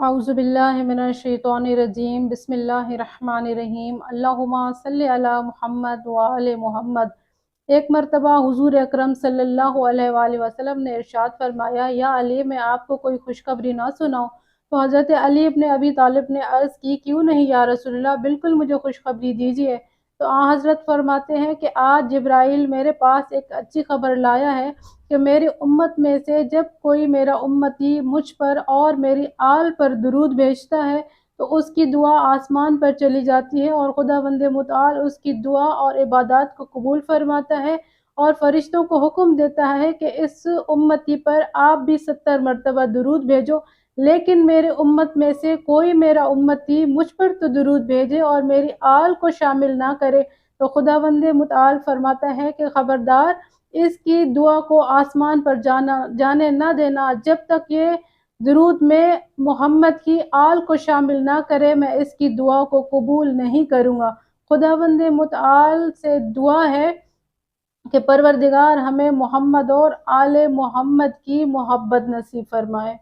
औज़ुबिल्लाहिमिनश्शैतानिर्रजीम बिस्मिल्लाहिर्रहमानिर्रहीम अल्लाहुम्मा सल्लि अला मुहम्मद व आले मुहम्मद। एक मरतबा हुज़ूर अकरम सल्लल्लाहु अलैहि वसल्लम ने इरशाद फरमाया, या अली, मैं आपको कोई खुशखबरी ना सुनाऊं? तो हज़रत अली इब्न अबी तालिब ने अर्ज़ की, क्यों नहीं या रसूलल्लाह, बिल्कुल मुझे खुशखबरी दीजिए। तो हज़रत फरमाते हैं कि आज जिब्राइल मेरे पास एक अच्छी खबर लाया है कि मेरी उम्मत में से जब कोई मेरा उम्मती मुझ पर और मेरी आल पर दुरूद भेजता है तो उसकी दुआ आसमान पर चली जाती है और खुदावंद मुतआल उसकी दुआ और इबादत को कबूल फरमाता है और फरिश्तों को हुक्म देता है कि इस उम्मती पर आप भी 70 मरतबा दुरूद भेजो। लेकिन मेरे उम्मत में से कोई मेरा उम्मती मुझ पर तो दुरूद भेजे और मेरी आल को शामिल ना करे तो खुदावंद मुतआल फरमाता है कि खबरदार, इसकी दुआ को आसमान पर जाने ना देना जब तक ये दुरूद में मोहम्मद की आल को शामिल ना करे, मैं इसकी दुआ को कबूल नहीं करूँगा। खुदावंद मुतआल से दुआ है कि परवरदिगार हमें मोहम्मद और आले मोहम्मद की मोहब्बत नसीब फरमाए।